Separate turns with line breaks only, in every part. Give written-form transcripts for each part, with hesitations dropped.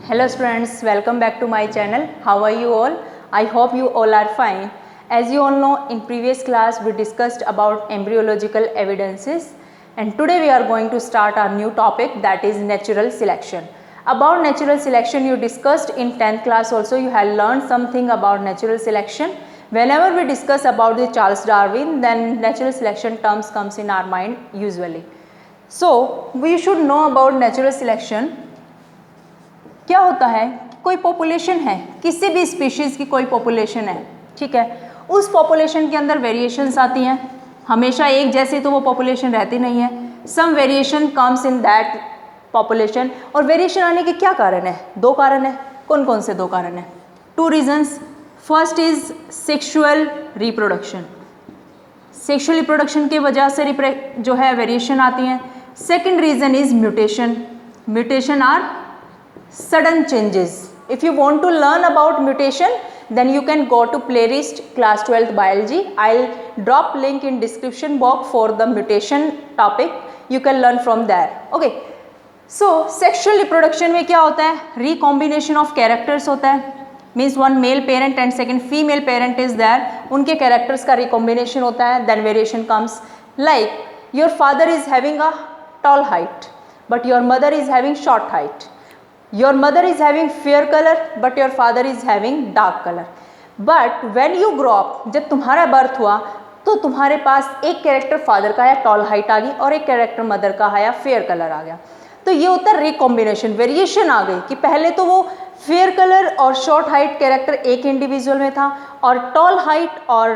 Hello students, welcome back to my channel. How are you all? I hope you all are fine. As you all know, in previous class we discussed about embryological evidences, and today we are going to start our new topic, that is natural selection. About natural selection you discussed in 10th class also. You have learned something about natural selection. Whenever we discuss about the Charles Darwin, then natural selection terms comes in our mind usually. So we should know about natural selection. क्या होता है, कोई population है, किसी भी species की कोई population है, ठीक है, उस पॉपुलेशन के अंदर वेरिएशंस आती हैं. हमेशा एक जैसी तो वो पॉपुलेशन रहती नहीं है. Some variation comes in that population. और वेरिएशन आने के क्या कारण है? दो कारण है. कौन कौन से दो कारण है? Two reasons. First is sexual reproduction. Sexual reproduction की वजह से जो है वेरिएशन आती हैं. Second reason is mutation. Mutation are sudden changes. If you want to learn about mutation, then you can go to playlist class 12th biology. I'll drop link in description box for the mutation topic. You can learn from there. Okay. So sexual reproduction में क्या होता है? Recombination of characters होता है. Means one male parent and second female parent is there. उनके characters का recombination होता है. Then variation comes. Like your father is having a tall height, but your mother is having short height. Your mother is having fair color but your father is having dark color. But when you grow up, जब तुम्हारा birth हुआ तो तुम्हारे पास एक character father का है, toll height आ गई, और एक कैरेक्टर मदर का है, फेयर कलर आ गया. तो ये होता है रिकॉम्बिनेशन. वेरिएशन आ गई कि पहले तो वो फेयर कलर और शॉर्ट हाइट कैरेक्टर एक इंडिविजुअल में था और टॉल हाइट और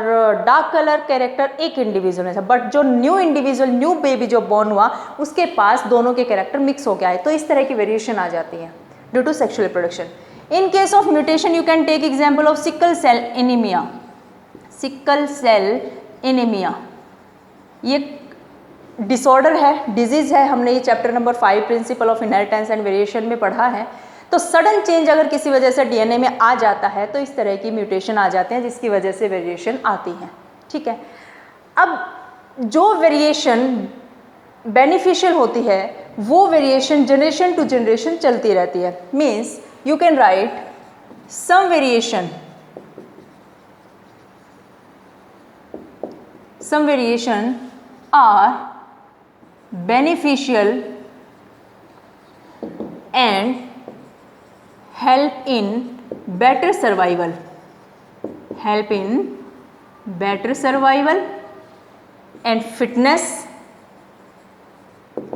डार्क कलर कैरेक्टर एक इंडिविजुअल में था. बट जो न्यू इंडिविजुअल, न्यू बेबी जो बॉर्न हुआ, उसके पास दोनों के कैरेक्टर मिक्स हो गया है. तो इस तरह की वेरिएशन आ जाती है due to sexual reproduction. In case of mutation you can take example of sickle cell anaemia. Sickle cell anaemia ये डिसऑर्डर है, डिजीज है. हमने ये chapter number 5 principle of inheritance and variation में पढ़ा है. तो सडन चेंज अगर किसी वजह से डीएनए में आ जाता है तो इस तरह की म्यूटेशन आ जाते हैं जिसकी वजह से वेरिएशन आती है. ठीक है. अब जो वेरिएशन बेनिफिशियल होती है वो वेरिएशन जनरेशन टू जनरेशन चलती रहती है. Means you can write some variation are beneficial and help in better survival and fitness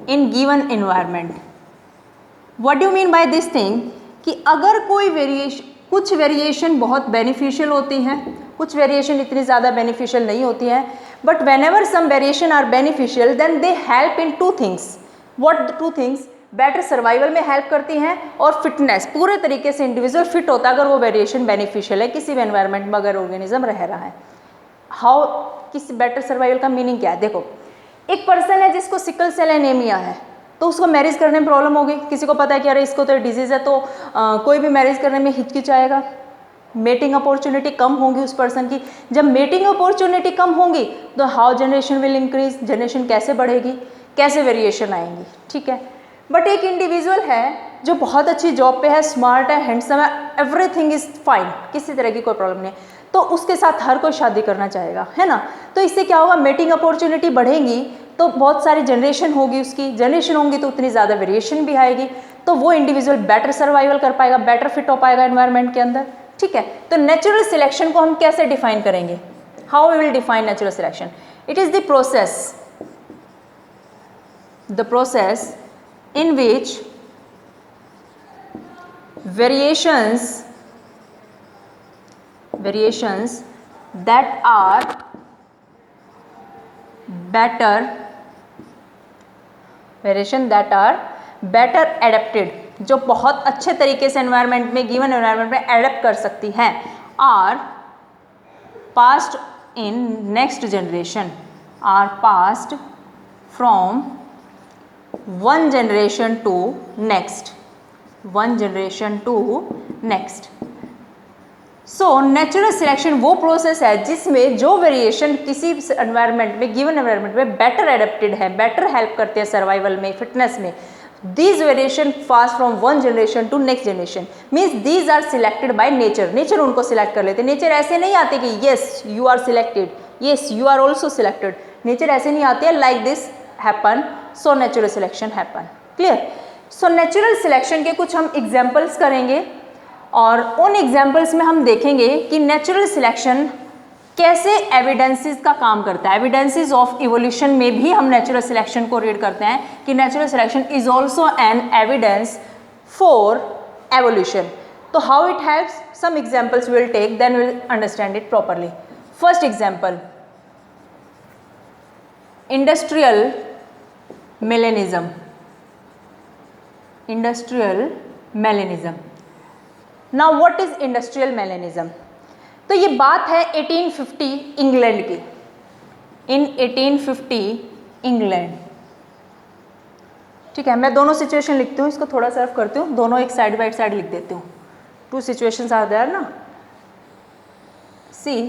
in given environment. What do you mean by this thing? कि अगर कोई कुछ वेरिएशन बहुत बेनिफिशियल होती हैं, कुछ वेरिएशन इतनी ज़्यादा बेनिफिशियल नहीं होती हैं, but whenever some variation are beneficial then they help in two things. What the two things? Better survival में हेल्प करती हैं और फिटनेस, पूरे तरीके से इंडिविजुअल फिट होता है अगर वो वेरिएशन बेनिफिशियल है किसी भी एनवायरनमेंट में, अगर ऑर्गेनिज्म रह रहा है. हाउ, किसी बेटर सर्वाइवल का मीनिंग क्या है? देखो, एक पर्सन है जिसको सिकल सेल एनीमिया है तो उसको मैरिज करने में प्रॉब्लम होगी. किसी को पता है कि अरे इसको तो डिजीज़ है, तो कोई भी मैरिज करने में हिचकिचाएगा. मेटिंग अपॉर्चुनिटी कम होगी उस पर्सन की. जब मेटिंग अपॉर्चुनिटी कम होगी तो how generation will increase, generation कैसे बढ़ेगी, कैसे वेरिएशन आएंगी. ठीक है. बट एक इंडिविजुअल है जो बहुत अच्छी जॉब पे है, स्मार्ट है, हैंडसम है, एवरीथिंग इज फाइन, किसी तरह की कोई प्रॉब्लम नहीं, तो उसके साथ हर कोई शादी करना चाहेगा, है ना. तो इससे क्या होगा? मेटिंग अपॉर्चुनिटी बढ़ेगी तो बहुत सारी जनरेशन होगी, उसकी जनरेशन होंगी तो उतनी ज़्यादा वेरिएशन भी आएगी. तो वो इंडिविजुअल बेटर सर्वाइवल कर पाएगा, बेटर फिट हो पाएगा एनवायरनमेंट के अंदर. ठीक है. तो नेचुरल सिलेक्शन को हम कैसे डिफाइन करेंगे? How we will define natural selection? It is the process in which variations that are better adapted, जो बहुत अच्छे तरीके से एनवायरनमेंट में, गिवन एनवायरनमेंट में एडेप्ट कर सकती हैं, are passed in next generation, are passed from one generation to next. So natural selection वो प्रोसेस है जिसमें जो वेरिएशन किसी एनवायरनमेंट में, गिवन एनवायरनमेंट में बेटर एडेप्टेड है, बेटर हेल्प करते हैं सर्वाइवल में, फिटनेस में, These variation pass from one generation to next generation. Means these are selected by nature. Nature उनको select कर लेते. Nature ऐसे नहीं आते कि yes you are selected, yes you are also selected. Nature ऐसे नहीं आते हैं like this happen, so natural selection happen. Clear? So natural selection के कुछ हम examples करेंगे और उन एग्जाम्पल्स में हम देखेंगे कि नेचुरल सिलेक्शन कैसे एविडेंसेस का काम करता है. एविडेंसेस ऑफ इवोल्यूशन में भी हम नेचुरल सिलेक्शन को रीड करते हैं कि natural selection is also an evidence for evolution. तो how it helps, some examples will take, then will understand it properly. First example, industrial melanism. Industrial melanism. Now what is industrial melanism? तो ये बात है 1850 England की. In 1850 England. ठीक है, मैं दोनों सिचुएशन लिखती हूँ, इसको थोड़ा सर्व करती हूँ, दोनों एक साइड बाय साइड लिख देती हूँ. टू सिचुएशंस आर देयर ना. See,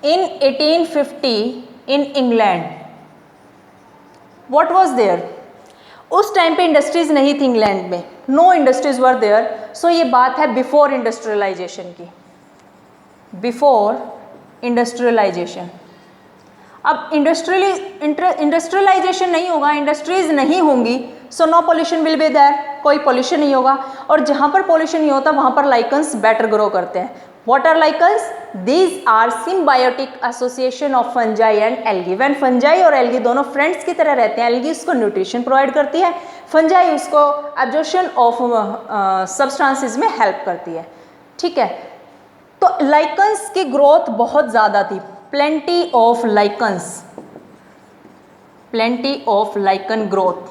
in 1850 in England what was there? उस टाइम पे इंडस्ट्रीज नहीं थी इंग्लैंड में, no industries were there. So ये बात है बिफोर इंडस्ट्रियलाइजेशन की. Before industrialization. अब इंडस्ट्रियलाइजेशन नहीं होगा, इंडस्ट्रीज नहीं होंगी, so no pollution will be there. कोई पोल्यूशन नहीं होगा. और जहाँ पर पोल्यूशन नहीं होता वहाँ पर लाइकन्स बेटर ग्रो करते हैं. What are lichens? These are symbiotic association of fungi and algae. When fungi और algae दोनों friends की तरह रहते हैं, algae उसको nutrition provide करती है, fungi उसको absorption of substances में help करती है. ठीक है, तो lichens की growth बहुत ज़्यादा थी. Plenty of lichens, plenty of lichen growth.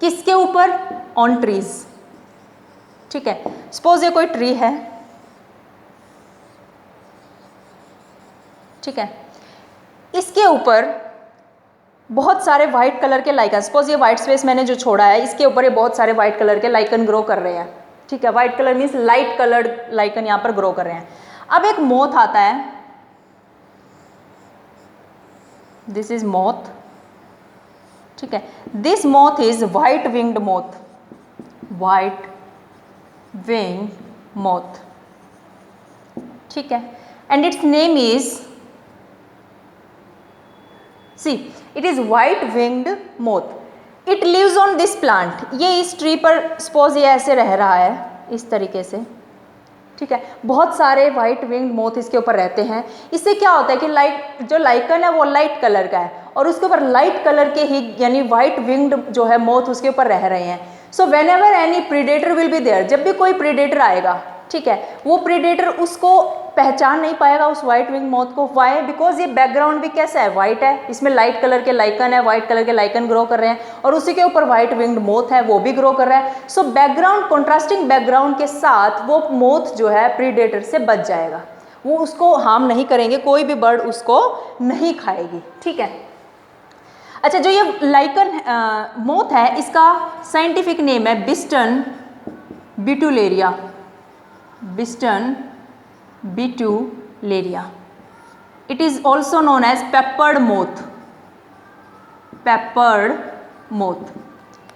किसके ऊपर? On trees. ठीक है, suppose ये कोई tree है. ठीक है, इसके ऊपर बहुत सारे वाइट कलर के लाइकन, सपोज ये वाइट स्पेस मैंने जो छोड़ा है, इसके ऊपर ये बहुत सारे वाइट कलर के लाइकन ग्रो कर रहे हैं. ठीक है, white colour means light coloured lichen यहाँ पर ग्रो कर रहे हैं. अब एक मोथ आता है, दिस इज मोथ. ठीक है, this moth is white winged moth. White wing moth. ठीक है, and it's name is, see it is white winged moth. it lives on this plant. ये इस ट्री पर सपोज ये ऐसे रह रहा है इस तरीके से. ठीक है, बहुत सारे वाइट विंग्ड मोथ इसके ऊपर रहते हैं. इससे क्या होता है कि लाइट जो लाइकन है वो लाइट कलर का है और उसके ऊपर लाइट कलर के ही यानी वाइट विंग्ड जो है मोथ उसके ऊपर रह रहे हैं. So whenever any predator will be there, जब भी कोई प्रीडेटर आएगा, ठीक है, वो प्रीडेटर उसको पहचान नहीं पाएगा उस वाइट विंग मोथ को. वाई? बिकॉज ये बैकग्राउंड भी कैसा है? वाइट है. इसमें लाइट कलर के लाइकन है, वाइट कलर के लाइकन ग्रो कर रहे हैं और उसी के ऊपर वाइट विंग्ड मोथ है, वो भी ग्रो कर रहा है. सो बैकग्राउंड, कॉन्ट्रास्टिंग बैकग्राउंड के साथ वो मोथ जो है प्रीडेटर से बच जाएगा. वो उसको हार्म नहीं करेंगे, कोई भी बर्ड उसको नहीं खाएगी. ठीक है, अच्छा, जो ये लाइकन मोथ है इसका साइंटिफिक नेम है बिस्टन betularia. बिस्टन betularia. It is also known as peppered moth. Peppered moth.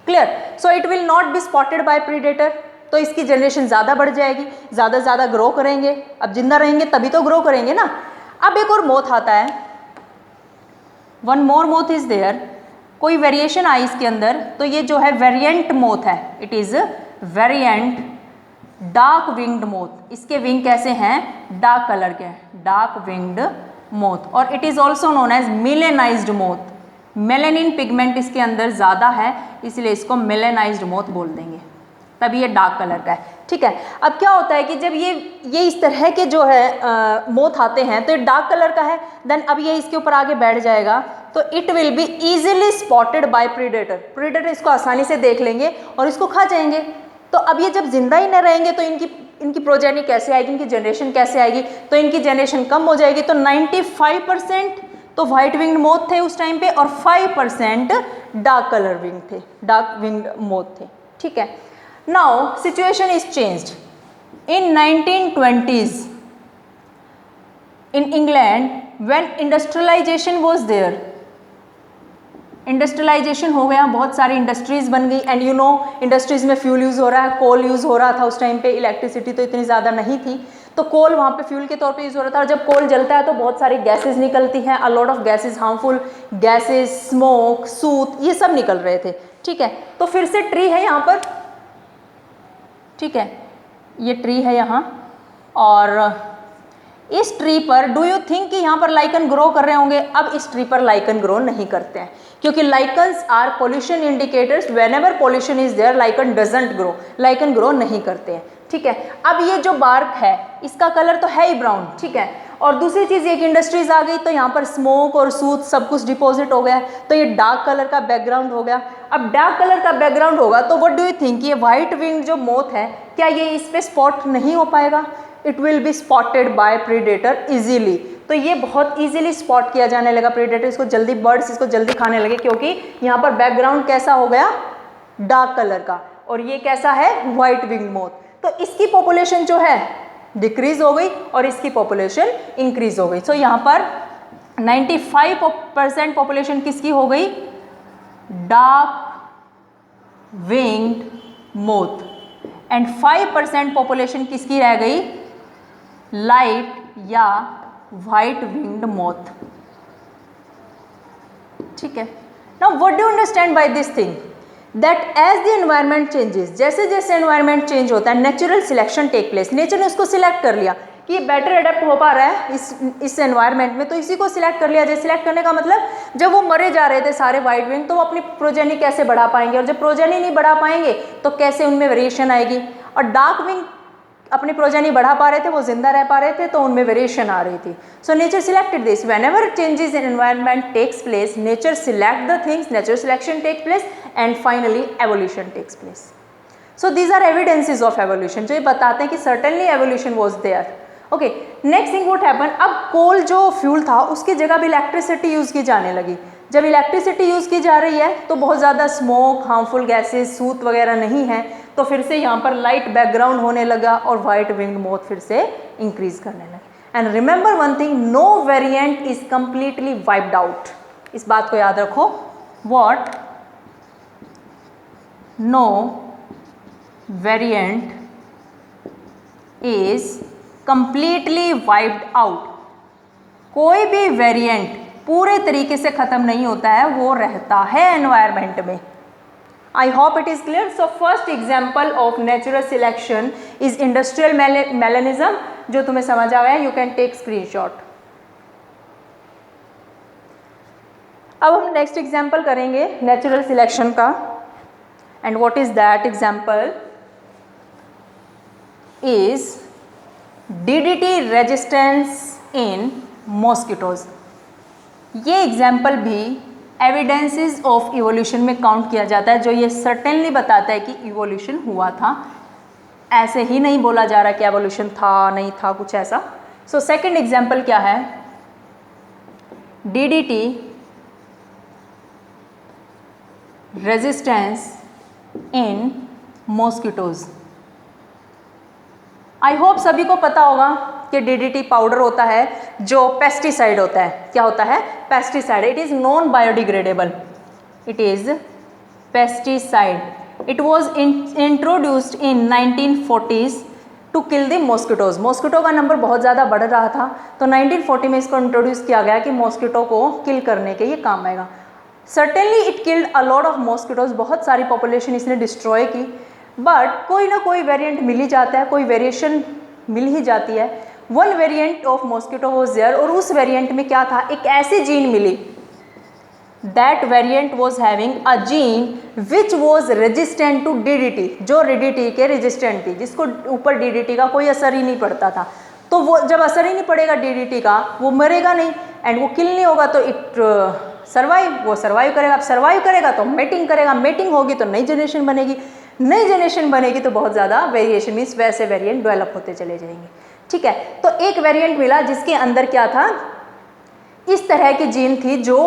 Clear? So it will not be spotted by predator. तो इसकी जनरेशन ज़्यादा बढ़ जाएगी, ज़्यादा ग्रो करेंगे. अब जिंदा रहेंगे तभी तो ग्रो करेंगे ना. अब एक और मोथ आता है. One more moth is there. कोई वेरिएशन आई इसके अंदर, तो ये जो है वेरिएंट मोथ है. It is variant dark winged moth. इसके विंग कैसे हैं? डार्क कलर के, डार्क विंग्ड मोथ. और it is also known as melanized moth. Melanin pigment इसके अंदर ज़्यादा है, इसलिए इसको मेलेनाइज्ड मोथ बोल देंगे. तभी ये डार्क कलर का है. ठीक है, अब क्या होता है कि जब ये इस तरह के जो है मोथ आते हैं तो ये डार्क कलर का है. देन अब ये इसके ऊपर आगे बैठ जाएगा तो it will be easily spotted by predator. Predator इसको आसानी से देख लेंगे और इसको खा जाएंगे. तो अब ये जब जिंदा ही न रहेंगे तो इनकी प्रोजेनी कैसे आएगी, इनकी जनरेशन कैसे आएगी? तो इनकी जनरेशन कम हो जाएगी. तो 95% तो वाइट विंग्ड मोथ थे उस टाइम पे और 5% डार्क कलर विंग थे, डार्क विंग्ड मोथ थे. ठीक है, now situation is changed. In 1920s in England when industrialization was there, industrialization हो गया, बहुत सारी इंडस्ट्रीज बन गई एंड यू नो इंडस्ट्रीज में फ्यूल यूज़ हो रहा है, कोल यूज़ हो रहा था उस टाइम पे, इलेक्ट्रिसिटी तो इतनी ज़्यादा नहीं थी, तो कोल वहाँ पे फ्यूल के तौर पे यूज़ हो रहा था। और जब कोल जलता है तो बहुत सारी गैसेस निकलती हैं, a lot of gases, harmful gases, smoke, soot, ये सब निकल रहे थे। ठीक है, तो फिर से ट्री है यहाँ पर, ठीक है, ये ट्री है यहाँ, और इस ट्री पर डू यू थिंक कि यहाँ पर लाइकन ग्रो कर रहे होंगे? अब इस ट्री पर लाइकन ग्रो नहीं करते हैं, क्योंकि lichens are pollution indicators, whenever pollution is there lichen doesn't grow, lichen grow नहीं करते हैं। ठीक है, अब ये जो बार्क है इसका कलर तो है ही ब्राउन, ठीक है, और दूसरी चीज़ एक इंडस्ट्रीज आ गई तो यहाँ पर स्मोक और सूत सब कुछ डिपॉजिट हो गया, तो ये डार्क कलर का बैकग्राउंड हो गया। अब डार्क कलर का बैकग्राउंड होगा तो व्हाट डू यू थिंक, ये व्हाइट विंग जो मोथ है क्या ये इस पर स्पॉट नहीं हो पाएगा? It will be spotted by predator easily, तो ये बहुत इजीली स्पॉट किया जाने लगा, प्रीडेटर इसको जल्दी, बर्ड्स इसको जल्दी खाने लगे, क्योंकि यहाँ पर बैकग्राउंड कैसा हो गया, डार्क कलर का, और ये कैसा है, व्हाइट विंग मोथ। तो इसकी पॉपुलेशन जो है डिक्रीज हो गई और इसकी पॉपुलेशन इंक्रीज हो गई। सो यहाँ पर 95% पॉपुलेशन किसकी हो गई, dark winged moth, and 5% population किसकी रह गई, लाइट या व्हाइट विंग्ड मोथ। ठीक है, now what do you understand by this thing, that as the environment changes, जैसे जैसे एनवायरनमेंट चेंज होता है natural selection take place, nature ने उसको सिलेक्ट कर लिया कि ये बेटर अडेप्ट हो पा रहा है इस एनवायरनमेंट में, तो इसी को सिलेक्ट कर लिया जाए। सिलेक्ट करने का मतलब जब वो मरे जा रहे थे सारे व्हाइट विंग, तो वो अपनी प्रोजेनी कैसे बढ़ा पाएंगे, और जब प्रोजेनी नहीं बढ़ा पाएंगे तो कैसे उनमें वेरिएशन आएगी, और डार्क विंग अपनी प्रोजेनी बढ़ा पा रहे थे, वो जिंदा रह पा रहे थे, तो उनमें वेरिएशन आ रही थी। So nature selected this, whenever changes in environment takes place, nature select the things, nature selection takes place and finally evolution takes place. So these are evidences of evolution, जो ये बताते हैं कि certainly evolution was there. Okay, next thing what happen, अब coal जो fuel था उसकी जगह भी इलेक्ट्रिसिटी यूज़ की जाने लगी। जब इलेक्ट्रिसिटी यूज़ की जा रही है तो बहुत ज़्यादा स्मोक, हार्मफुल गैसेस, सूत वगैरह नहीं है, तो फिर से यहाँ पर लाइट बैकग्राउंड होने लगा और वाइट विंग मोथ फिर से इंक्रीज करने लगे। And remember one thing, no variant is completely wiped out, इस बात को याद रखो। What, no variant is completely wiped out, कोई भी वेरिएंट पूरे तरीके से खत्म नहीं होता है, वो रहता है एनवायरनमेंट में। I hope it is clear. So first example of natural selection is industrial melanism, जो तुम्हें समझ आ गया, you can take screenshot. अब हम नेक्स्ट एग्जाम्पल करेंगे नेचुरल सिलेक्शन का, and what is that example is DDT resistance in mosquitoes. ये example भी एविडेंसेस ऑफ इवोल्यूशन में काउंट किया जाता है, जो ये सर्टेनली बताता है कि इवोल्यूशन हुआ था, ऐसे ही नहीं बोला जा रहा कि एवोल्यूशन था नहीं था, कुछ ऐसा। सो सेकंड एग्जाम्पल क्या है, DDT resistance in mosquitoes. I hope सभी को पता होगा कि DDT पाउडर होता है जो पेस्टिसाइड होता है। क्या होता है? Pesticide. It is non biodegradable, it is pesticide. It was introduced in 1940s to kill the mosquitoes. Mosquito का नंबर बहुत ज़्यादा बढ़ रहा था, तो 1940 में इसको इंट्रोड्यूस किया गया कि मॉस्किटो को किल करने के ये काम आएगा। Certainly it killed a lot of mosquitoes, बहुत सारी पॉपुलेशन इसने डिस्ट्रॉय की, बट कोई ना कोई वेरिएंट मिल ही जाता है, कोई वेरिएशन मिल ही जाती है। One variant of mosquito was there, और उस वेरिएंट में क्या था, एक ऐसी जीन मिली, that variant was having a gene which was resistant to DDT, जो DDT के रेजिस्टेंट थी, जिसको ऊपर DDT का कोई असर ही नहीं पड़ता था। तो वो जब असर ही नहीं पड़ेगा DDT का, वो मरेगा नहीं एंड वो किल नहीं होगा, तो इट सर्वाइव, वो सर्वाइव करेगा। अब सर्वाइव करेगा तो मेटिंग करेगा, मेटिंग होगी तो नई जनरेशन बनेगी, नई जनरेशन बनेगी तो बहुत ज़्यादा वेरिएशन, मीन्स वैसे वेरिएंट डेवलप होते चले जाएंगे। ठीक है, तो एक वेरिएंट मिला जिसके अंदर क्या था, इस तरह की जीन थी जो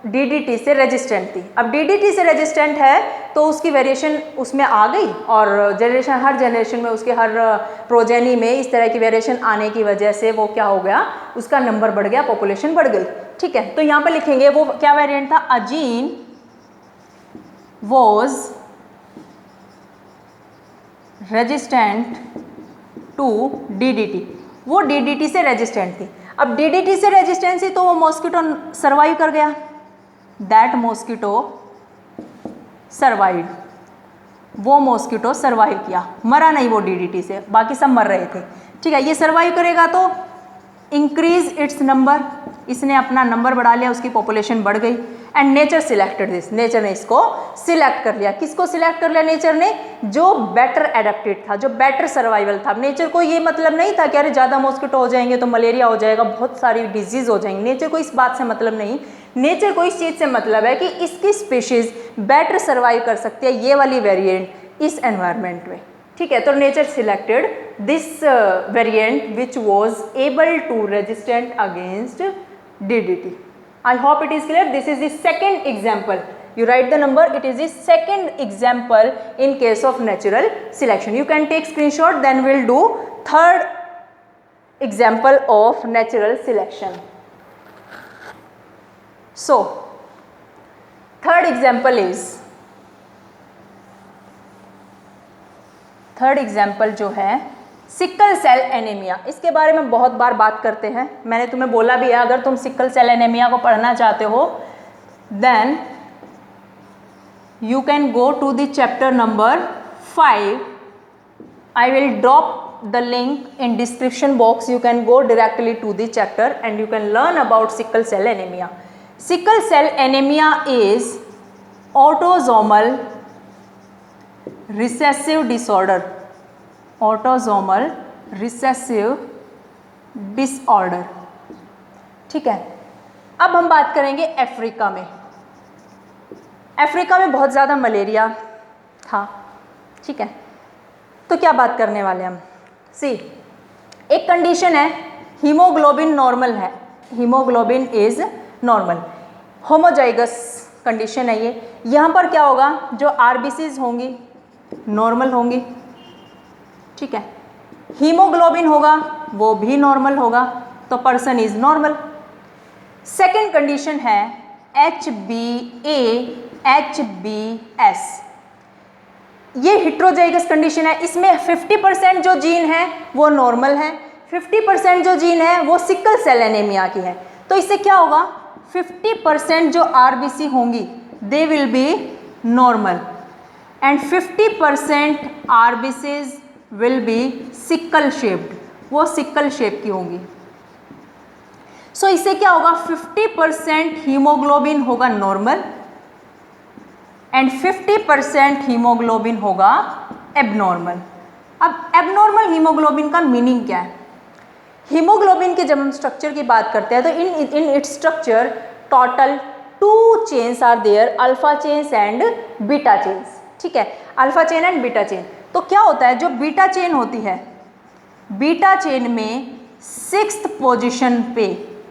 DDT से रेजिस्टेंट थी। अब DDT से रेजिस्टेंट है तो उसकी वेरिएशन उसमें आ गई, और जनरेशन, हर जनरेशन में उसके हर प्रोजेनी में इस तरह की वेरिएशन आने की वजह से वो क्या हो गया, उसका नंबर बढ़ गया, पॉपुलेशन बढ़ गई। ठीक है, तो यहाँ पर लिखेंगे वो क्या वेरिएंट था, a gene was resistant to DDT, वो DDT से रेजिस्टेंट थी। अब DDT से रेजिस्टेंट थी तो वो मॉस्किटो सर्वाइव कर गया, दैट मॉस्किटो सर्वाइव, वो मॉस्किटो सर्वाइव किया, मरा नहीं वो DDT से, बाकी सब मर रहे थे। ठीक है, ये सर्वाइव करेगा तो इंक्रीज इट्स नंबर, इसने अपना नंबर बढ़ा लिया, उसकी पॉपुलेशन बढ़ गई। And nature selected this, nature ने इसको सिलेक्ट कर लिया। किसको सिलेक्ट कर लिया नेचर ने? जो बेटर एडेप्टेड था, जो बेटर सर्वाइवल था। नेचर को ये मतलब नहीं था कि अरे ज़्यादा मॉस्किटो हो जाएंगे तो मलेरिया हो जाएगा, बहुत सारी डिजीज हो जाएंगी। नेचर को इस बात से मतलब नहीं, नेचर को इस चीज़ से मतलब है कि इसकी स्पीशीज बेटर सर्वाइव कर सकती है ये वाली वेरिएंट इस एनवायरनमेंट में। ठीक है, तो nature selected this variant which was able to resistant against DDT. I hope it is clear. This is the second example. You write the number. It is the second example in case of natural selection. You can take screenshot. Then we'll do third example of natural selection. So, third example जो है sickle cell anaemia. इसके बारे में बहुत बार बात करते हैं, मैंने तुम्हें बोला भी है अगर तुम सिकल सेल एनीमिया को पढ़ना चाहते हो then you can go to the chapter number 5। I will drop the link in description box, you can go directly to the chapter and you can learn about sickle cell anaemia. Sickle cell anaemia is autosomal recessive disorder, autosomal recessive disorder. ठीक है, अब हम बात करेंगे Africa में। Africa में बहुत ज़्यादा मलेरिया था। ठीक है, तो क्या बात करने वाले हम? सी, एक कंडीशन है, हीमोग्लोबिन नॉर्मल है, haemoglobin is normal, homozygous condition है ये। यहाँ पर क्या होगा, जो आरबीसीज होंगी नॉर्मल होंगी। ठीक है, हीमोग्लोबिन होगा वो भी नॉर्मल होगा, तो person is normal. Second condition है HbA HbS, ये हिट्रोजाइगस कंडीशन है। इसमें 50% जो जीन है वो नॉर्मल है, 50% जो जीन है वो सिकल सेल एनीमिया की है। तो इससे क्या होगा, 50% जो आरबीसी होंगी they will be normal and 50% RBCs will be sickle shaped, वो सिकल शेप की होंगी। सो इससे क्या होगा, 50% हीमोग्लोबिन होगा नॉर्मल एंड 50% हीमोग्लोबिन होगा एबनॉर्मल। अब एबनॉर्मल हीमोग्लोबिन का मीनिंग क्या है? हीमोग्लोबिन के जब हम स्ट्रक्चर की बात करते हैं तो in its structure total 2 chains are there, alpha chains and beta chains. ठीक है, alpha chain and beta chain. तो क्या होता है, जो बीटा चेन होती है, बीटा चेन में 6th पोजीशन पे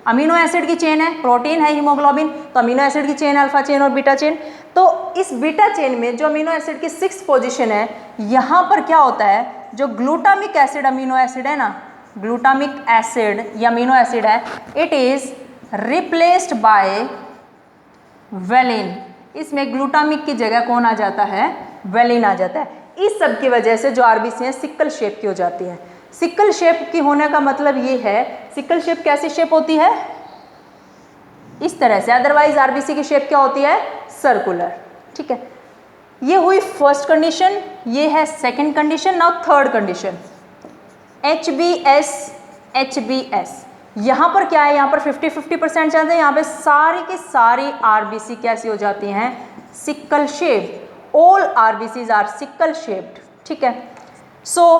अमीनो एसिड की चेन है, प्रोटीन है हीमोग्लोबिन, तो अमीनो एसिड की चेन अल्फा चेन और बीटा चेन। तो इस बीटा चेन में जो अमीनो एसिड की 6th पोजीशन है, यहाँ पर क्या होता है, जो ग्लूटामिक एसिड अमीनो एसिड है ना, ग्लूटामिक एसिड या अमीनो एसिड है, it is replaced by valine. इसमें ग्लूटामिक की जगह कौन आ जाता है, वेलिन आ जाता है। इस सब की वजह से जो आरबीसी हैं सिकल शेप की हो जाती है। सिकल शेप की होने का मतलब ये है, सिकल शेप कैसी शेप होती है, इस तरह से, अदरवाइज आरबीसी की शेप क्या होती है, सर्कुलर। ठीक है, ये हुई फर्स्ट कंडीशन, ये है second condition. Now third condition HbS। यहाँ पर क्या है, यहाँ पर 50-50% चलते हैं, यहाँ पे सारी की सारी आरबीसी कैसी हो जाती हैं, sickle shape. All RBCs are sickle shaped. ठीक है, so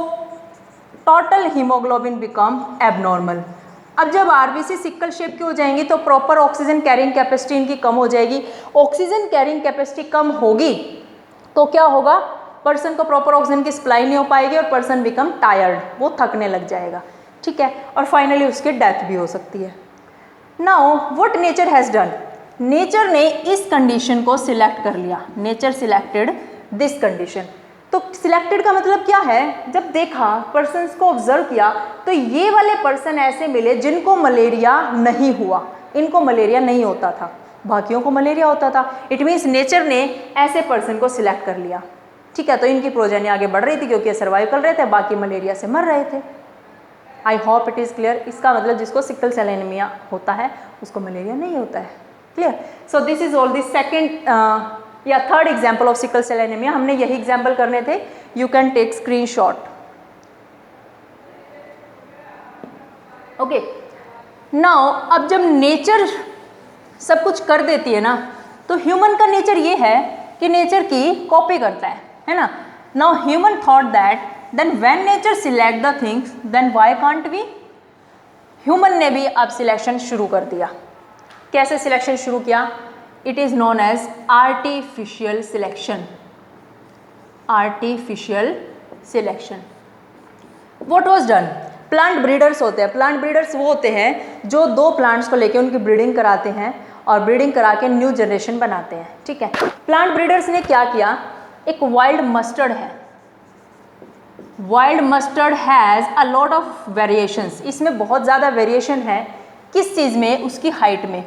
total haemoglobin become abnormal. अब जब आरबीसी सिकल शेप की हो जाएंगी तो प्रॉपर ऑक्सीजन कैरिंग कैपेसिटी इनकी कम हो जाएगी। ऑक्सीजन कैरिंग कैपेसिटी कम होगी तो क्या होगा, पर्सन को प्रॉपर ऑक्सीजन की सप्लाई नहीं हो पाएगी और पर्सन बिकम टायर्ड, वो थकने लग जाएगा। ठीक है, और फाइनली उसकी डेथ भी हो सकती है। Now what nature has done, nature ने इस कंडीशन को सिलेक्ट कर लिया, नेचर सिलेक्टेड दिस कंडीशन। तो सिलेक्टेड का मतलब क्या है, जब देखा, पर्सन्स को ऑब्जर्व किया तो ये वाले पर्सन ऐसे मिले जिनको मलेरिया नहीं हुआ, इनको मलेरिया नहीं होता था। बाकियों को मलेरिया होता था। इट मीन्स नेचर ने ऐसे पर्सन को सिलेक्ट कर लिया, ठीक है। तो इनकी प्रोजेनी आगे बढ़ रही थी क्योंकि सर्वाइव कर रहे थे, बाकी मलेरिया से मर रहे थे। I hope it is clear. इसका मतलब जिसको सिकल सेल एनीमिया होता है उसको मलेरिया नहीं होता है। Clear. So this is all this second या third example of sickle cell anaemia. हमने यही एग्जाम्पल करने थे। You can take screen shot. Okay, now अब जब नेचर सब कुछ कर देती है ना, तो ह्यूमन का नेचर ये है कि नेचर की कॉपी करता है ना। Now human thought that then when nature select the things then why can't we. Human ने भी अब सिलेक्शन शुरू कर दिया। कैसे सिलेक्शन शुरू किया? It is known as artificial selection. Artificial selection. What was done? Plant breeders होते हैं। प्लांट ब्रीडर्स वो होते हैं जो दो प्लांट्स को लेके उनकी ब्रीडिंग कराते हैं और ब्रीडिंग करा के न्यू जनरेशन बनाते हैं, ठीक है। प्लांट ब्रीडर्स ने क्या किया? एक वाइल्ड मस्टर्ड है। Wild mustard has a lot of variations. इसमें बहुत ज़्यादा वेरिएशन है। किस चीज़ में? उसकी हाइट में।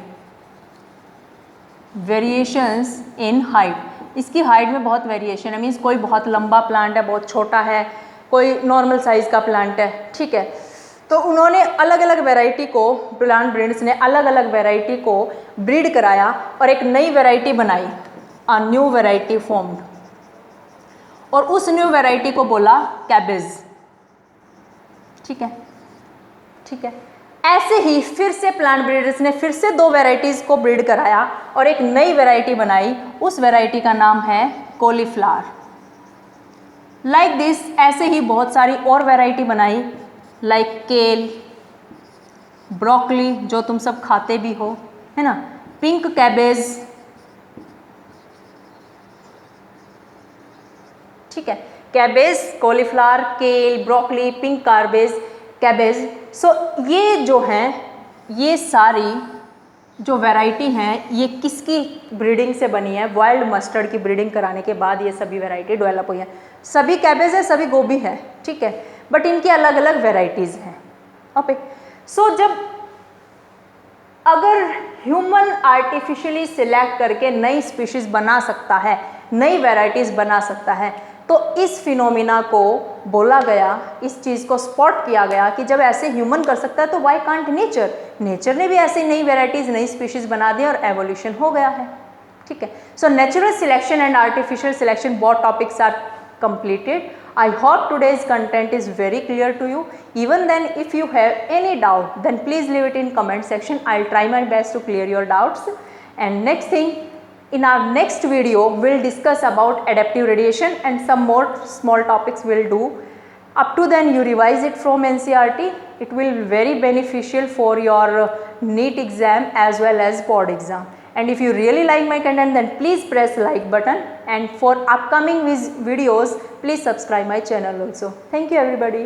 Variations in height. इसकी हाइट में बहुत वेरिएशन है। मीन्स कोई बहुत लंबा प्लांट है, बहुत छोटा है, कोई नॉर्मल साइज़ का प्लांट है, ठीक है। तो उन्होंने अलग अलग वैरायटी को, प्लांट ब्रीडर्स ने अलग अलग वैरायटी को ब्रीड कराया और एक नई वैरायटी बनाई, अ न्यू वैरायटी फॉर्म्ड, और उस न्यू वैरायटी को बोला कैबेज, ठीक है, ठीक है। ऐसे ही फिर से प्लांट ब्रीडर्स ने फिर से दो वैरायटीज़ को ब्रीड कराया और एक नई वैरायटी बनाई। उस वैरायटी का नाम है कॉलीफ्लावर। लाइक दिस ऐसे ही बहुत सारी और वैरायटी बनाई, लाइक केल, ब्रोकली जो तुम सब खाते भी हो, है ना, पिंक कैबेज, ठीक है। कैबेज, कॉलीफ्लावर, केल, ब्रोकली, पिंक कैबेज। सो ये जो हैं, ये सारी जो वैरायटी हैं ये किसकी ब्रीडिंग से बनी है? वाइल्ड मस्टर्ड की ब्रीडिंग कराने के बाद ये सभी वैरायटी डेवलप हुई हैं। सभी कैबेज है, सभी गोभी है, ठीक है, बट इनकी अलग अलग वैरायटीज़ हैं। ओके, सो जब अगर ह्यूमन आर्टिफिशियली सिलेक्ट करके नई स्पीशीज बना सकता है, नई वैरायटीज़ बना सकता है, तो इस फिनोमिना को बोला गया, इस चीज़ को स्पॉट किया गया कि जब ऐसे ह्यूमन कर सकता है तो वाई कांट नेचर। नेचर ने भी ऐसी नई वैरायटीज़, नई स्पीशीज़ बना दी और एवोल्यूशन हो गया है, ठीक है। So natural selection and artificial selection, both topics are completed. I hope today's content is very clear to you. Even then, if you have any doubt, then please leave it in comment section. I'll try my best to clear your doubts. And next thing, in our next video, we'll discuss about adaptive radiation and some more small topics we'll do. Up to then, you revise it from NCERT. It will be very beneficial for your NEET exam as well as board exam. And if you really like my content, then please press like button, and for upcoming videos please subscribe my channel also. Thank you everybody.